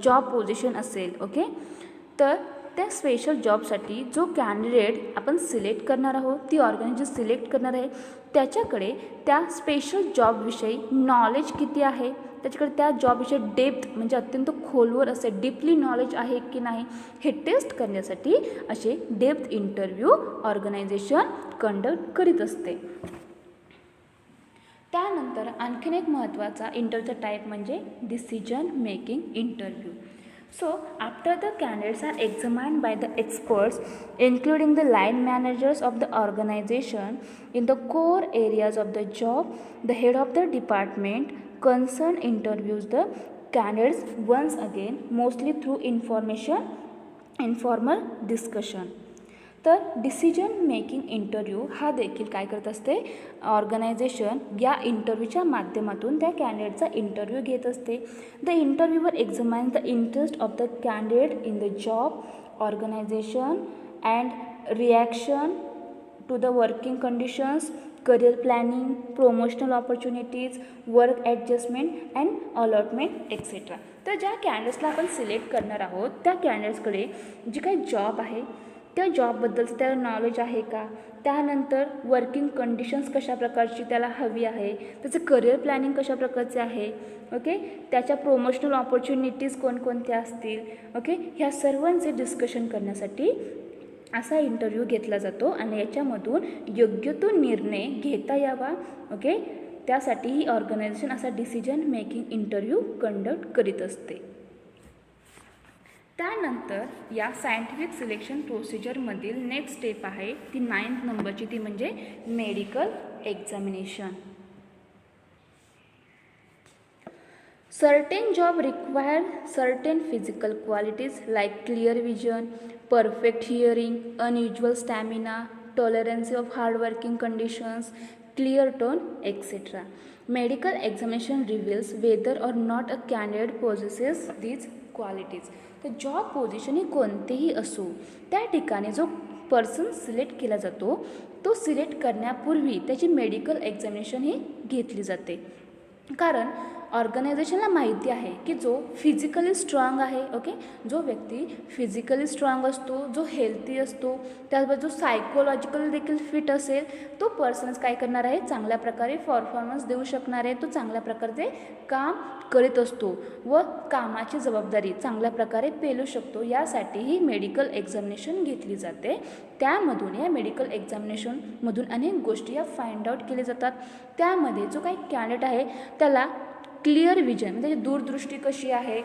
जॉब पोझिशन असेल. ओके, तर त्या स्पेशल जॉबसाठी जो कॅन्डिडेट आपण सिलेक्ट करणार आहोत, ती ऑर्गनायझेशन सिलेक्ट करणार आहे, त्याच्याकडे त्या स्पेशल जॉबविषयी नॉलेज किती आहे, त्याच्याकडे त्या जॉबविषयी डेप्थ म्हणजे अत्यंत खोलवर असे डीपली नॉलेज आहे की नाही हे टेस्ट करण्यासाठी असे डेप्थ इंटरव्ह्यू ऑर्गनायझेशन कंडक्ट करीत असते. त्यानंतर आणखीन एक महत्त्वाचा इंटरव्ह्यूचा टाईप म्हणजे decision making interview. So, after the candidates are examined by the experts, including the line managers of the organization, in the core areas of the job, the head of the department concerned interviews the candidates once again, mostly through informal discussion. तर decision making interview हा देखील काय करत असते, organisation या इंटरव्ह्यूच्या माध्यमातून त्या कॅन्डिडेटचा interview घेत असते. The interviewer examine the interest of the candidate in the job, organisation and reaction to the working conditions, career planning, promotional opportunities, work adjustment and allotment etcetera. तर ज्या कॅन्डिडेट्सला आपण सिलेक्ट करणार आहोत त्या कॅन्डिडेट्सकडे जी काही जॉब आहे त्या जॉबबद्दलचं त्याला नॉलेज आहे का, त्यानंतर वर्किंग कंडिशन्स कशा प्रकारची त्याला हवी आहे, त्याचं करिअर प्लॅनिंग कशा प्रकारचे आहे, ओके, त्याच्या प्रोमोशनल ऑपॉर्च्युनिटीज कोणकोणत्या असतील, ओके, ह्या सर्वांचे डिस्कशन करण्यासाठी असा इंटरव्ह्यू घेतला जातो आणि याच्यामधून योग्य तो निर्णय घेता यावा. ओके, त्यासाठी ही ऑर्गनायझेशन असा डिसिजन मेकिंग इंटरव्ह्यू कंडक्ट करीत असते. त्यानंतर या सायंटिफिक सिलेक्शन प्रोसिजरमधील नेक्स्ट स्टेप आहे ती 9th नंबरची, ती म्हणजे medical examination. Certain job require certain physical qualities like clear vision, perfect hearing, unusual stamina, tolerance of hard working conditions, clear tone, etc. Medical examination reveals whether or not a candidate possesses these qualities. तर job position ही कोणतेही असो त्या ठिकाणी जो person select केला जातो तो select करण्यापूर्वी त्याची मेडिकल एक्झामिनेशन ही घेतली जाते. कारण ऑर्गनायझेशनला माहिती आहे की जो फिजिकली स्ट्रॉंग आहे, ओके, जो व्यक्ती फिजिकली स्ट्रॉंग असतो, जो हेल्थी असतो, त्याचबरोबर जो सायकोलॉजिकल देखील फिट असेल तो पर्सन्स काय करणार आहे, चांगल्या प्रकारे परफॉर्मन्स देऊ शकणार आहे, तो चांगल्या प्रकारचे काम करीत असतो व कामाची जबाबदारी चांगल्या प्रकारे पेलू शकतो. यासाठी ही मेडिकल एक्झामिनेशन घेतली जाते. त्यामधून या मेडिकल एक्झामिनेशनमधून अनेक गोष्टी या फाइंड आउट केल्या जातात. त्यामध्ये जो काही कॅन्डिडेट आहे त्याला क्लिअर विजन म्हणजे दूरदृष्टी कशी आहे,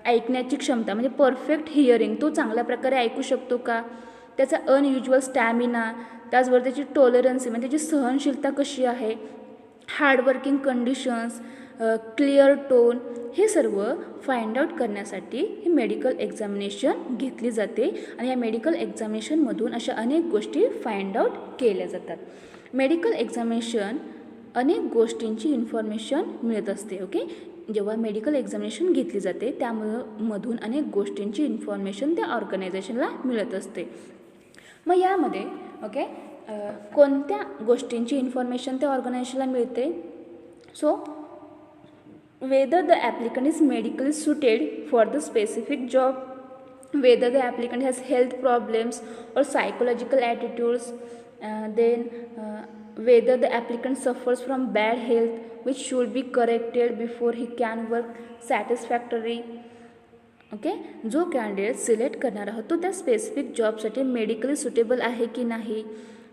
ऐकण्याची क्षमता म्हणजे परफेक्ट हिअरिंग, तो चांगल्या प्रकारे ऐकू शकतो का, त्याचा अनयुज्युअल स्टॅमिना, त्याचबरोबर त्याची टॉलरन्सी म्हणजे त्याची सहनशीलता कशी आहे, हार्डवर्किंग कंडिशन्स, क्लिअर टोन, हे सर्व फाइंड आउट करण्यासाठी ही मेडिकल एक्झामिनेशन घेतली जाते आणि या मेडिकल एक्झामिनेशनमधून अशा अनेक गोष्टी फाइंड आउट केल्या जातात. मेडिकल एक्झामिनेशन अनेक गोष्टींची इन्फॉर्मेशन मिळत असते. ओके, जेव्हा मेडिकल एक्झामिनेशन घेतली जाते त्यामधून अनेक गोष्टींची इन्फॉर्मेशन त्या ऑर्गनायझेशनला मिळत असते. मग यामध्ये ओके कोणत्या गोष्टींची इन्फॉर्मेशन त्या ऑर्गनायझेशनला मिळते. So whether the applicant is medically suited for the specific job, whether the applicant has health problems or psychological attitudes, whether the applicant suffers from bad health which should be corrected before he can work satisfactorily. Okay, जो candidate select करणार आहोत तो त्या specific जॉबसाठी medically suitable आहे की नाही,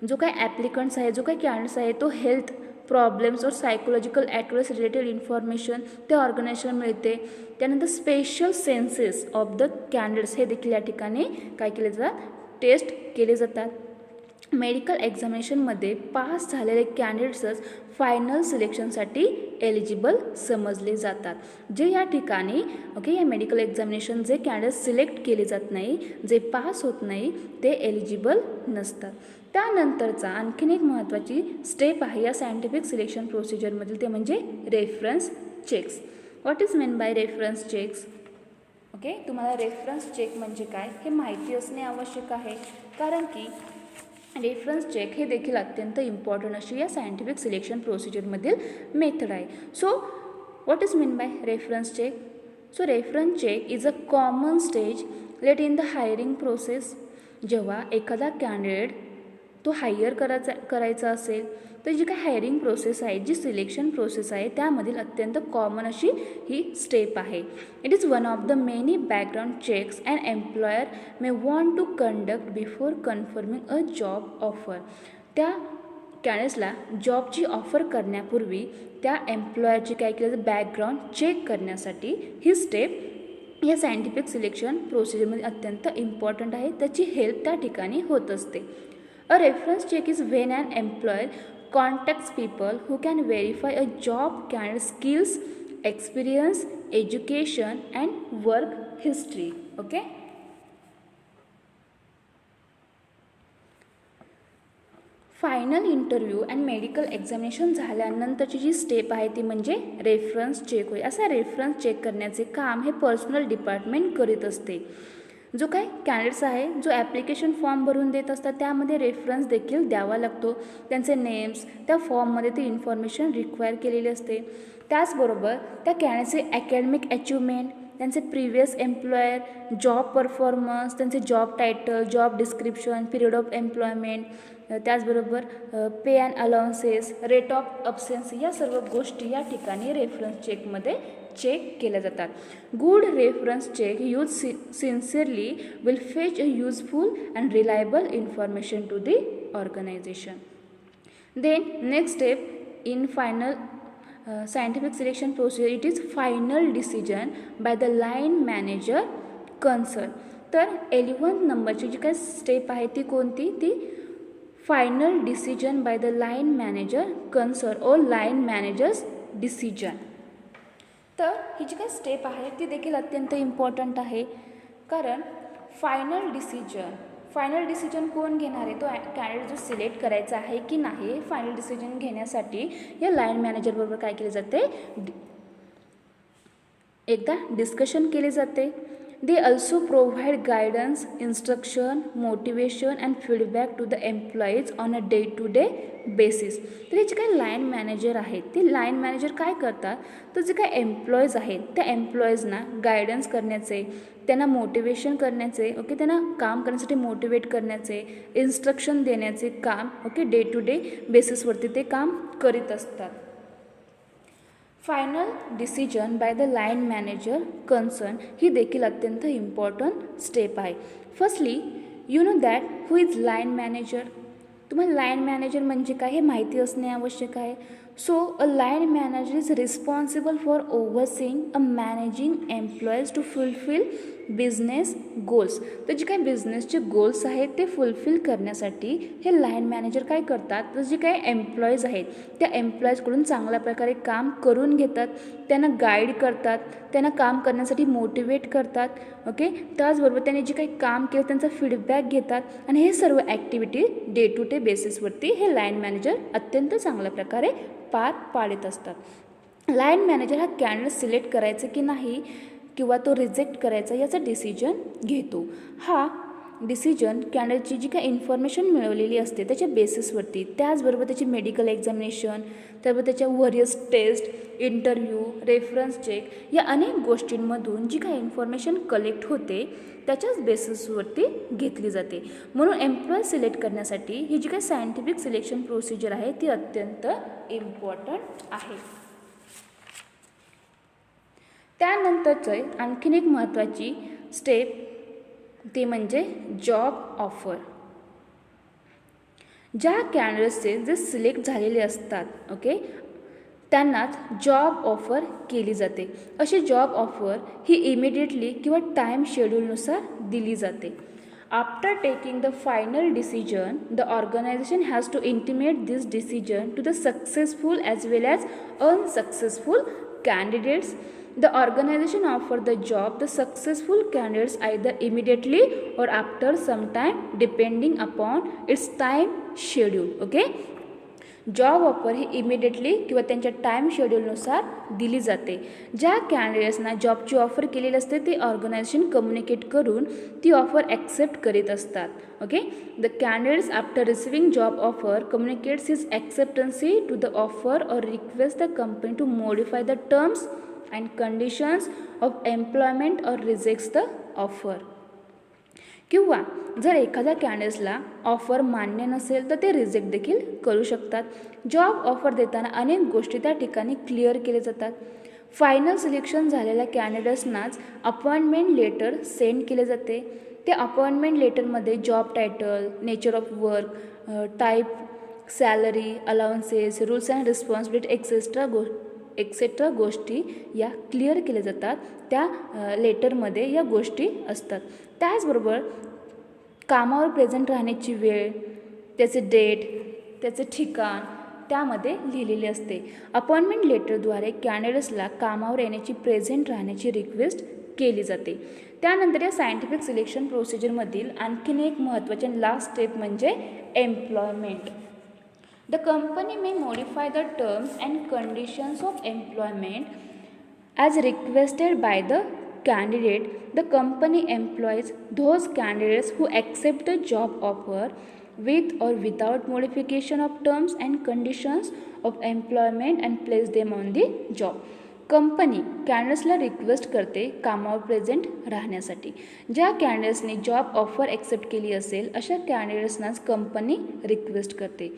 जो काय ॲप्लिकंट्स आहे, जो काय कॅन्डिडेट्स आहे तो हेल्थ प्रॉब्लेम्स और सायकोलॉजिकल ॲक्टिव्हिटीज रिलेटेड इन्फॉर्मेशन त्या ऑर्गनायझेशन मिळते. त्यानंतर special census of the candidates हे देखील या ठिकाणी काय केले जातात, टेस्ट केले जातात. मेडिकल एक्झामिनेशनमध्ये पास झालेले कॅन्डिडेट्सच फायनल सिलेक्शनसाठी एलिजिबल समजले जातात. जे या ठिकाणी ओके या मेडिकल एक्झामिनेशन जे कॅन्डिडेट सिलेक्ट केले जात नाही, जे पास होत नाही ते एलिजिबल नसतात. त्यानंतरचा आणखीन एक महत्त्वाची स्टेप आहे या सायंटिफिक सिलेक्शन प्रोसिजरमधील, ते म्हणजे reference checks. What is mean by reference checks? Okay, तुम्हाला रेफरन्स चेक म्हणजे काय हे माहिती असणे आवश्यक आहे, कारण की रेफरन्स चेक हे देखील अत्यंत इम्पॉर्टंट अशी या सायंटिफिक सिलेक्शन प्रोसिजरमधील मेथड आहे. So what is mean by reference check? So reference check is a common stage late in the hiring process. जेव्हा एखादा कॅन्डिडेट तो हायर करायचा असेल तर जी काय हायरिंग प्रोसेस आहे, जी सिलेक्शन प्रोसेस आहे त्यामधील अत्यंत कॉमन अशी ही स्टेप आहे. It is one of the many background checks and employer may want to conduct before confirming a job offer. त्या कॅन्डिडेट्सला जॉबची ऑफर करण्यापूर्वी त्या एम्प्लॉयरची काय केलं बॅकग्राऊंड चेक करण्यासाठी ही स्टेप या सायंटिफिक सिलेक्शन प्रोसिजरमध्ये अत्यंत इम्पॉर्टंट आहे. त्याची हेल्प त्या ठिकाणी होत असते. A reference check is when an employer contacts people who can verify a job candidate's skills, experience, education and work history. Okay. Final interview and medical examination झाल्यानंतरची जी step आहे ती म्हणजे रेफरन्स चेक होईल. असा रेफरन्स चेक करण्याचे काम हे पर्सनल डिपार्टमेंट करीत असते. जो काय कॅन्डिडेट्स आहे जो ॲप्लिकेशन फॉर्म भरून देत असतात त्यामध्ये रेफरन्स देखील द्यावा लागतो. त्यांचे नेम्स त्या फॉर्ममध्ये ती इन्फॉर्मेशन रिक्वायर केलेली असते. त्याचबरोबर त्या कॅन्डिडेटचे ॲकॅडमिक अचिव्हमेंट, त्यांचे प्रिव्हियस एम्प्लॉयर, जॉब परफॉर्मन्स, त्यांचे job title, job description, period of employment, त्याचबरोबर pay and allowances, rate of absence, या सर्व गोष्टी या ठिकाणी रेफरन्स चेकमध्ये चेक केल्या जातात. Good reference check use sincerely will fetch a useful and reliable information to the organisation. Then next step in final scientific selection procedure, it is final decision by the line manager concern. तर 11 नंबरची जी काही step आहे ती कोणती? ती final decision by the line manager concern और line managers decision. तर ही जी काही स्टेप आहे ती देखील अत्यंत इम्पॉर्टंट आहे, कारण फायनल डिसिजन कोण घेणार आहे? तो कॅन्डिडेट जो सिलेक्ट करायचा आहे की नाही, फायनल डिसिजन घेण्यासाठी या लाईन मॅनेजरबरोबर काय केले जाते, एकदा डिस्कशन केले जाते. They also provide guidance, instruction, motivation and feedback to the employees on a day to day basis. तर हे जे काही लाईन मॅनेजर आहेत ते लाईन मॅनेजर काय करतात, तर जे काही एम्प्लॉईज आहेत त्या एम्प्लॉईजना गायडन्स करण्याचे, त्यांना मोटिवेशन करण्याचे, ओके, त्यांना काम करण्यासाठी मोटिवेट करण्याचे, इन्स्ट्रक्शन देण्याचे काम, ओके, डे टू डे बेसिसवरती ते काम करीत असतात. Final decision by the line manager concern ही देखील अत्यंत इम्पॉर्टंट स्टेप आहे. Firstly you know that who is line manager. तुम्हाला लाईन मॅनेजर म्हणजे काय हे माहिती असणे आवश्यक आहे. So a line manager is responsible for overseeing a managing employees to fulfil business goals. तर जे काही बिझनेसचे गोल्स आहेत ते फुलफिल करण्यासाठी हे लाईन मॅनेजर काय करतात, तर जे काही एम्प्लॉईज आहेत त्या एम्प्लॉईजकडून चांगल्या प्रकारे काम करून घेतात, त्यांना गाईड करतात, त्यांना काम करण्यासाठी मोटिवेट करतात, ओके. त्याचबरोबर त्यांनी जे काही काम केलं त्यांचा फीडबॅक घेतात आणि हे सर्व ॲक्टिव्हिटी डे टू डे बेसिसवरती हे लाईन मॅनेजर अत्यंत चांगल्या प्रकारे पार पाडत असतात. लाईन मॅनेजर हा कॅन्डिडेट सिलेक्ट करायचं की नाही किंवा तो रिजेक्ट करायचा याचा डिसिजन घेतो. हा डिसिजन कॅन्डिडेटची जी काही इन्फॉर्मेशन मिळवलेली असते त्याच्या बेसिसवरती, त्याचबरोबर त्याची मेडिकल एक्झामिनेशन, त्याबरोबर त्याच्या व्हरियस टेस्ट, इंटरव्ह्यू, रेफरन्स चेक या अनेक गोष्टींमधून जी काही इन्फॉर्मेशन कलेक्ट होते त्याच्याच बेसिसवरती घेतली जाते. म्हणून एम्प्लॉय सिलेक्ट करण्यासाठी ही जी काही सायंटिफिक सिलेक्शन प्रोसिजर आहे ती अत्यंत इम्पॉर्टंट आहे. त्यानंतरचं आणखीन एक महत्त्वाची स्टेप ते म्हणजे जॉब ऑफर. ज्या कॅन्डिडेट्सचे जे सिलेक्ट झालेले असतात त्यांनाच जॉब ऑफर केली जाते. अशी जॉब ऑफर ही इमिडिएटली किंवा टाईम शेड्यूलनुसार दिली जाते. After taking the final decision the organisation has to intimate this decision to the successful as well as unsuccessful candidates. The organization offer the job the successful candidates either immediately or after some time depending upon its time schedule. Job offer ही immediately किंवा त्यांच्या time शेड्यूलनुसार दिली जाते. ज्या कॅन्डिडेट्सना जॉबची offer केलेली असते ते ऑर्गनायझेशन कम्युनिकेट करून ती ऑफर ॲक्सेप्ट करीत असतात. The candidates after receiving job offer communicates his acceptancy to the offer or request the company to modify the terms and conditions of employment or rejects the offer. किंवा जर एखाद्या कॅन्डिडेट्सला offer मान्य नसेल तर ते reject देखील करू शकतात. जॉब ऑफर देताना अनेक गोष्टी त्या ठिकाणी क्लिअर केले जातात. फायनल सिलेक्शन झालेल्या कॅन्डिडेट्सनाच अपॉइंटमेंट लेटर सेंड केले जाते. त्या अपॉइंटमेंट लेटरमध्ये job title, nature of work, type, salary, allowances, rules and responsibility etcetera गोष्टी या क्लिअर केल्या जातात. त्या लेटरमध्ये या गोष्टी असतात. त्याचबरोबर कामावर प्रेझेंट राहण्याची वेळ, त्याचे डेट, त्याचे ठिकाण त्यामध्ये लिहिलेले असते. अपॉइंटमेंट लेटरद्वारे कॅन्डिडेट्सला कामावर येण्याची प्रेझेंट राहण्याची रिक्वेस्ट केली जाते. त्यानंतर या सायंटिफिक सिलेक्शन प्रोसिजरमधील आणखीन एक महत्त्वाचे लास्ट स्टेप म्हणजे employment. The company may modify the terms and conditions of employment as requested by the candidate. The company employs those candidates who accept the job offer with or without modification of terms and conditions of employment and place them on the job. Company कॅन्डिडेट्सला request करते कामावर present राहण्यासाठी. ज्या कॅन्डिडेट्सने job offer accept केली असेल अशा कॅन्डिडेट्सनाच company request करते.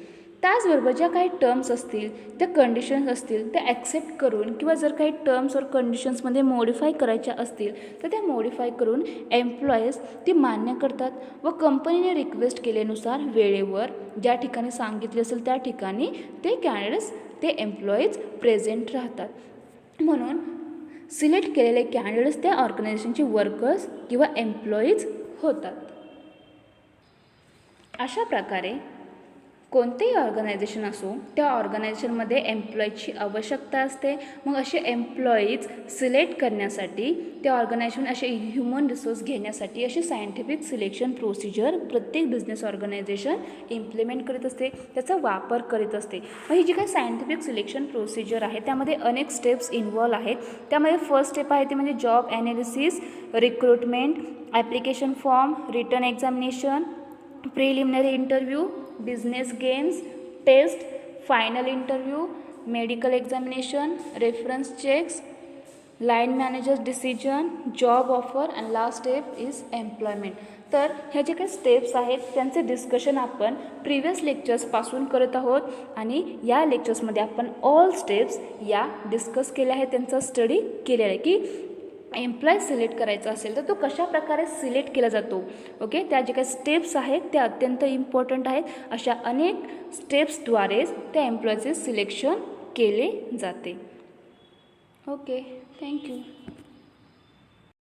त्याचबरोबर ज्या काही टर्म्स असतील, त्या कंडिशन्स असतील त्या ॲक्सेप्ट करून किंवा जर काही टर्म्स और कंडिशन्समध्ये मॉडिफाय करायच्या असतील तर त्या मॉडिफाय करून एम्प्लॉईज ती मान्य करतात व कंपनीने रिक्वेस्ट केल्यानुसार वेळेवर ज्या ठिकाणी सांगितले असेल त्या ठिकाणी ते कॅन्डिडेट्स, ते एम्प्लॉईज प्रेझेंट राहतात. म्हणून सिलेक्ट केलेले कॅन्डिडेट्स त्या ऑर्गनायझेशनचे वर्कर्स किंवा एम्प्लॉईज होतात. अशा प्रकारे कोणतेही ऑर्गनायझेशन असो त्या ऑर्गनायझेशनमध्ये एम्प्लॉईजची आवश्यकता असते. मग असे एम्प्लॉईज सिलेक्ट करण्यासाठी त्या ऑर्गनायझेशन असे ह्युमन रिसोर्स घेण्यासाठी अशी सायंटिफिक सिलेक्शन प्रोसिजर प्रत्येक बिझनेस ऑर्गनायझेशन इम्प्लिमेंट करीत असते, त्याचा वापर करीत असते. मग ही जी काही सायंटिफिक सिलेक्शन प्रोसिजर आहे त्यामध्ये अनेक स्टेप्स इन्व्हॉल्व आहेत. त्यामध्ये फर्स्ट स्टेप आहे ते म्हणजे job analysis, recruitment, application form, written examination, preliminary interview, business games, test, final interview, medical examination, reference checks, line managers decision, job offer and last step is employment. तर ह्या जे काही steps आहेत त्यांचे discussion आपण प्रिव्हियस लेक्चर्सपासून करत आहोत आणि या लेक्चर्समध्ये आपण ऑल स्टेप्स या डिस्कस केल्या आहेत, त्यांचा स्टडी केलेला आहे की एम्प्लॉय सिलेक्ट करायचा असेल तर तो कशा प्रकारे सिलेक्ट केला जातो. त्या जे काही स्टेप्स आहेत त्या अत्यंत इम्पॉर्टंट आहेत. अशा अनेक स्टेप्सद्वारेच त्या एम्प्लॉयचे सिलेक्शन केले जाते. थँक्यू.